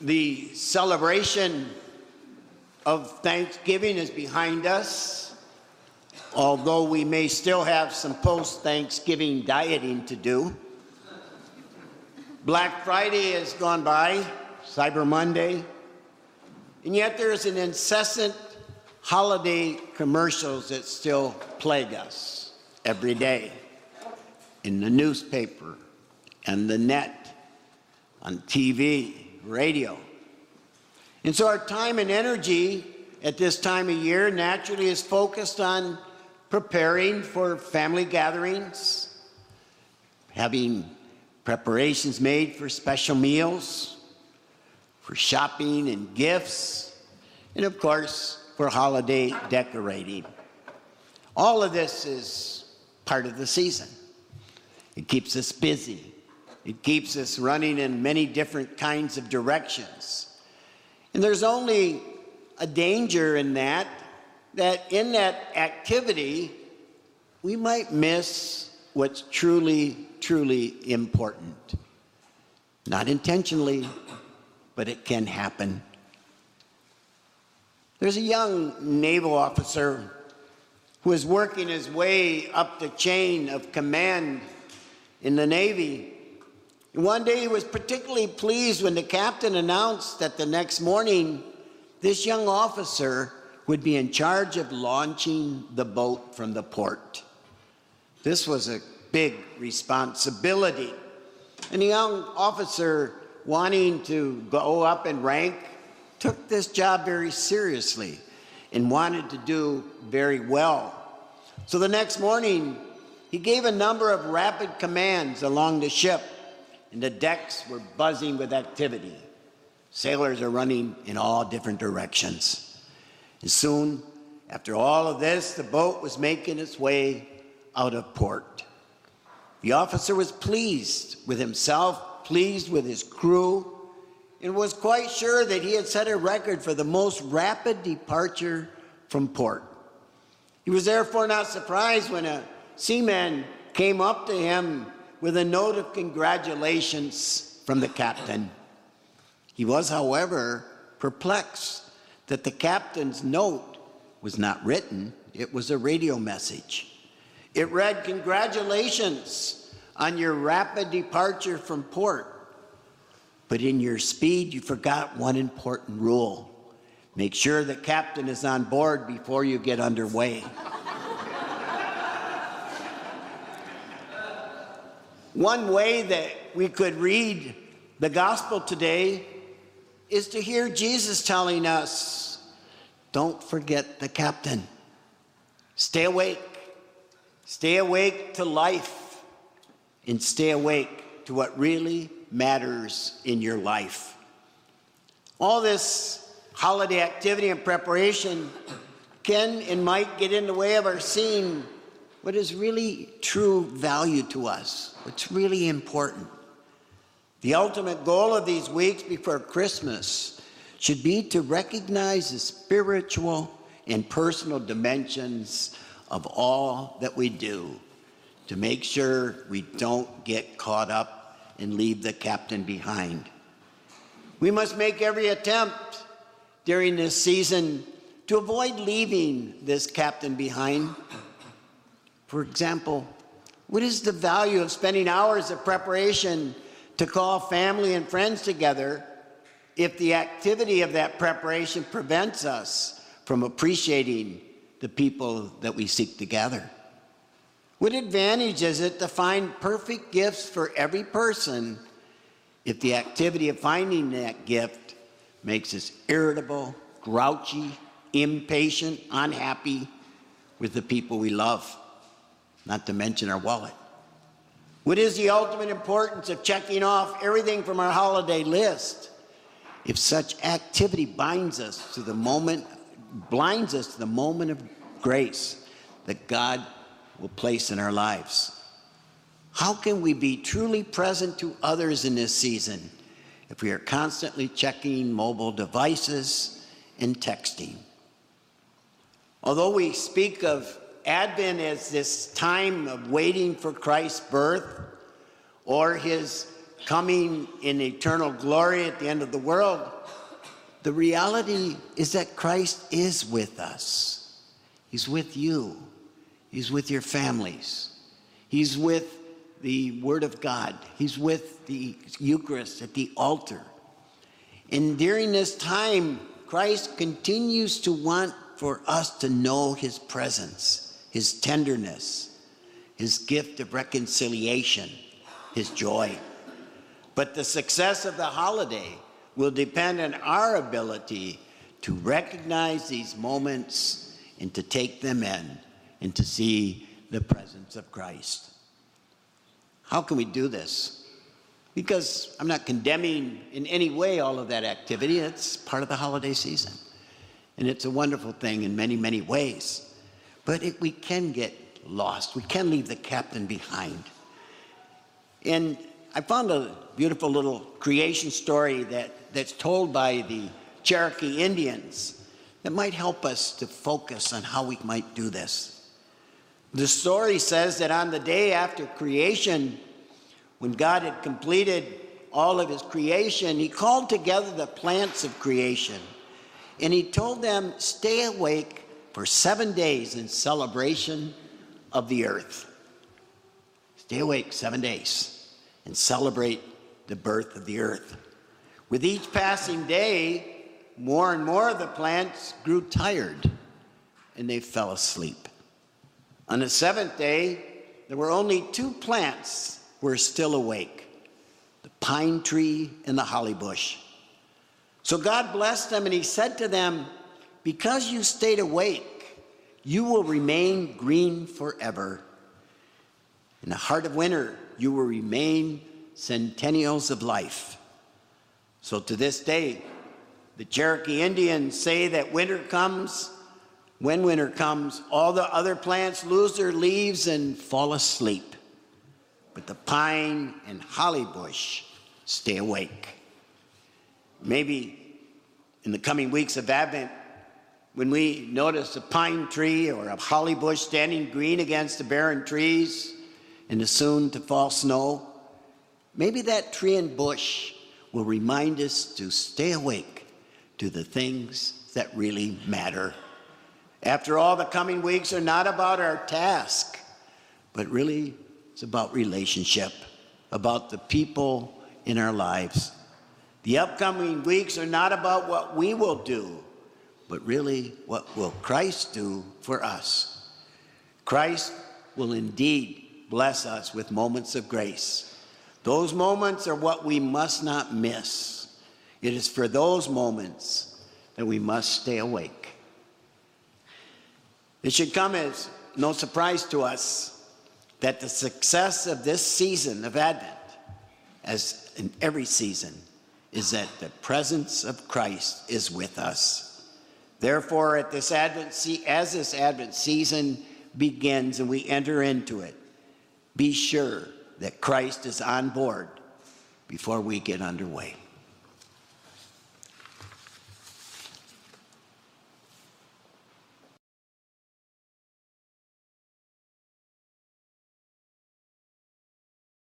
The celebration of Thanksgiving is behind us, although we may still have some post-Thanksgiving dieting to do. Black Friday has gone by, Cyber Monday, and yet there's an incessant holiday commercials that still plague us every day in the newspaper and the net, on TV, radio. And so our time and energy at this time of year naturally is focused on preparing for family gatherings, having preparations made for special meals, for shopping and gifts, and of course, for holiday decorating. All of this is part of the season. It keeps us busy. It keeps us running in many different kinds of directions. And there's only a danger in that in that activity, we might miss what's truly, truly important. Not intentionally, but it can happen. There's a young naval officer who is working his way up the chain of command in the Navy. And one day he was particularly pleased when the captain announced that the next morning this young officer would be in charge of launching the boat from the port. This was a big responsibility. And the young officer, wanting to go up in rank, took this job very seriously and wanted to do very well. So the next morning, he gave a number of rapid commands along the ship, and the decks were buzzing with activity. Sailors are running in all different directions. And soon, after all of this, the boat was making its way out of port. The officer was pleased with himself, pleased with his crew, and was quite sure that he had set a record for the most rapid departure from port. He was therefore not surprised when a seaman came up to him with a note of congratulations from the captain. He was, however, perplexed that the captain's note was not written, it was a radio message. It read, "Congratulations on your rapid departure from port. But in your speed, you forgot one important rule. Make sure the captain is on board before you get underway." One way that we could read the gospel today is to hear Jesus telling us, don't forget the captain. Stay awake. Stay awake to life, and stay awake to what really matters in your life. All this holiday activity and preparation can and might get in the way of our seeing what is really true value to us, what's really important. The ultimate goal of these weeks before Christmas should be to recognize the spiritual and personal dimensions of all that we do, to make sure we don't get caught up and leave the captain behind. We must make every attempt during this season to avoid leaving this captain behind. For example, what is the value of spending hours of preparation to call family and friends together if the activity of that preparation prevents us from appreciating the people that we seek to gather? What advantage is it to find perfect gifts for every person if the activity of finding that gift makes us irritable, grouchy, impatient, unhappy with the people we love? Not to mention our wallet. What is the ultimate importance of checking off everything from our holiday list if such activity blinds us to the moment of grace that God will place in our lives? How can we be truly present to others in this season if we are constantly checking mobile devices and texting? Although we speak of Advent as this time of waiting for Christ's birth or his coming in eternal glory at the end of the world, the reality is that Christ is with us. He's with you. He's with your families. He's with the Word of God. He's with the Eucharist at the altar. And during this time, Christ continues to want for us to know his presence, his tenderness, his gift of reconciliation, his joy. But the success of the holiday will depend on our ability to recognize these moments and to take them in and to see the presence of Christ. How can we do this? Because I'm not condemning in any way all of that activity. It's part of the holiday season. And it's a wonderful thing in many, many ways. But we can get lost. We can leave the captain behind. And I found a beautiful little creation story that's told by the Cherokee Indians that might help us to focus on how we might do this. The story says that on the day after creation, when God had completed all of his creation, he called together the plants of creation, and he told them, stay awake for 7 days in celebration of the earth. Stay awake 7 days and celebrate the birth of the earth. With each passing day, more and more of the plants grew tired, and they fell asleep. On the seventh day, there were only 2 plants were still awake, the pine tree and the holly bush. So God blessed them, and he said to them, because you stayed awake, you will remain green forever. In the heart of winter, you will remain centennials of life. So to this day, the Cherokee Indians say that winter comes. When winter comes, all the other plants lose their leaves and fall asleep. But the pine and holly bush stay awake. Maybe in the coming weeks of Advent, when we notice a pine tree or a holly bush standing green against the barren trees in the soon-to-fall snow, maybe that tree and bush will remind us to stay awake to the things that really matter. After all, the coming weeks are not about our task, but really it's about relationship, about the people in our lives. The upcoming weeks are not about what we will do, but really what will Christ do for us. Christ will indeed bless us with moments of grace. Those moments are what we must not miss. It is for those moments that we must stay awake. It should come as no surprise to us that the success of this season of Advent, as in every season, is that the presence of Christ is with us. Therefore, as this Advent season begins and we enter into it, be sure that Christ is on board before we get underway.